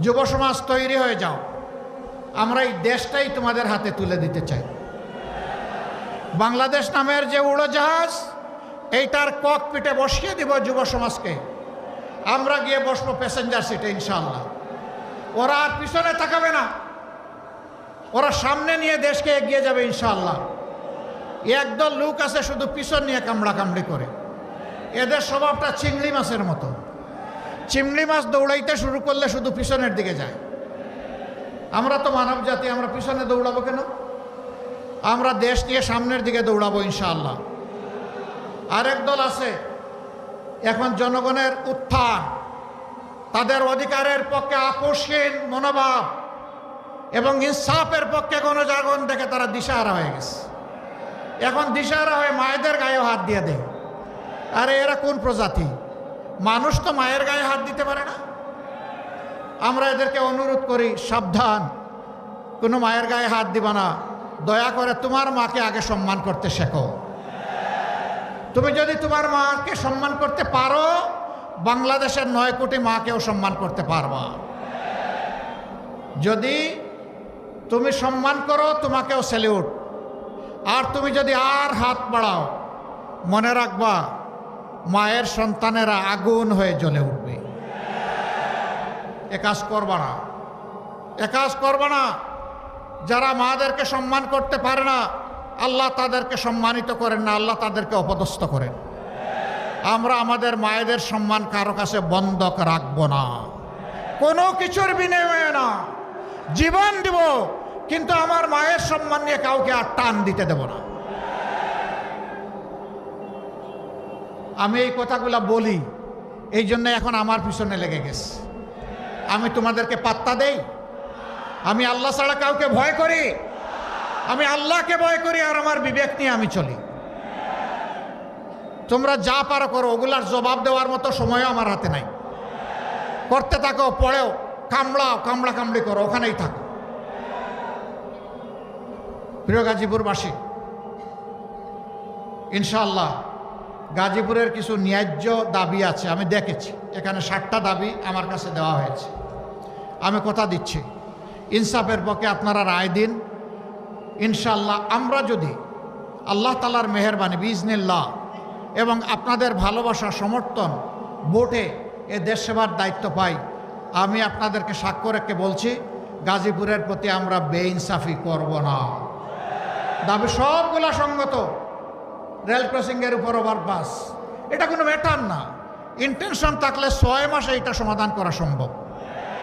যুব সমাজ তৈরি হয়ে যাও, আমরা এই দেশটাই তোমাদের হাতে তুলে দিতে চাই। বাংলাদেশ নামের যে উড়োজাহাজ, এইটার ককপিটে বসিয়ে দিব যুব সমাজকে, আমরা গিয়ে বসবো প্যাসেঞ্জার সিটে ইনশাআল্লাহ। ওরা আর পিছনে তাকাবে না, ওরা সামনে নিয়ে দেশকে এগিয়ে যাবে ইনশাআল্লাহ। একদল লোক আছে শুধু পিছন নিয়ে কামড়া কামড়ি করে, এদের স্বভাবটা চিংড়ি মাছের মতো। চিংড়ি মাছ দৌড়াইতে শুরু করলে শুধু পিছনের দিকে যায়। আমরা তো মানব জাতি, আমরা পিছনে দৌড়াবো কেন? আমরা দেশ নিয়ে সামনের দিকে দৌড়াবো ইনশাআল্লাহ। আরেক দল আছে এখন জনগণের উত্থান, তাদের অধিকারের পক্ষে আপোষহীন মনোভাব এবং ইনসাফের পক্ষে গণজাগরণ দেখে তারা দিশাহারা হয়ে গেছে। এখন দিশাহারা হয়ে মায়েদের গায়েও হাত দিয়ে দেয়। আরে এরা কোন প্রজাতি? মানুষ তো মায়ের গায়ে হাত দিতে পারে না। আমরা এদেরকে অনুরোধ করি, সাবধান, কোনো মায়ের গায়ে হাত দিবা না। দয়া করে তোমার মাকে আগে সম্মান করতে শেখো। তুমি যদি তোমার মাকে সম্মান করতে পারো, বাংলাদেশের 9 কোটি মাকেও সম্মান করতে পারবা। যদি তুমি সম্মান করো, তোমাকেও স্যালিউট। আর তুমি যদি আর হাত বাড়াও, মনে রাখবা মায়ের সন্তানেরা আগুন হয়ে জ্বলে উঠবে। এ কাজ করবা না, এ কাজ করবা না। যারা মাদেরকে সম্মান করতে পারে না, আল্লাহ তাদেরকে সম্মানিত করেন না, আল্লাহ তাদেরকে অপদস্থ করেন। আমরা আমাদের মায়েদের সম্মান কারো কাছে বন্ধক রাখবো না, কোনো কিছুর বিনিময়ে না। জীবন দিব, কিন্তু আমার মায়ের সম্মান নিয়ে কাউকে আর টান দিতে দেব না। আমি এই কথাগুলো বলি, এই জন্য এখন আমার পিছনে লেগে গেছে। আমি তোমাদেরকে পাত্তা দেই? আমি আল্লাহ ছাড়া কাউকে ভয় করি? আমি আল্লাহকে ভয় করি, আর আমার বিবেক নিয়ে আমি চলি। তোমরা যা পারো করো, ওগুলার জবাব দেওয়ার মতো সময়ও আমার হাতে নাই। করতে থাকো, পড়েও কামড়াও, কামড়া কামড়ি করো, ওখানেই থাকো। প্রিয় গাজীপুরবাসী, ইনশাআল্লাহ গাজীপুরের কিছু ন্যায্য দাবি আছে। আমি দেখেছি এখানে 60টা দাবি আমার কাছে দেওয়া হয়েছে। আমি কথা দিচ্ছি, ইনসাফের পক্ষে আপনারা রায় দিন ইনশাআল্লাহ। আমরা যদি আল্লাহ তাআলার মেহেরবানি বিইজনিল্লাহ এবং আপনাদের ভালোবাসা সমর্থন ভোটে এ দেশ সেবার দায়িত্ব পাই, আমি আপনাদেরকে সাক্ষ্য রেখে বলছি, গাজীপুরের প্রতি আমরা বেইনসাফি করব না। দাবি সবগুলা সঙ্গত। রেল ক্রসিংয়ের উপর ওভারপাস, এটা কোনো ম্যাটার না। ইন্টেনশন থাকলে 6 মাসে এটা সমাধান করা সম্ভব।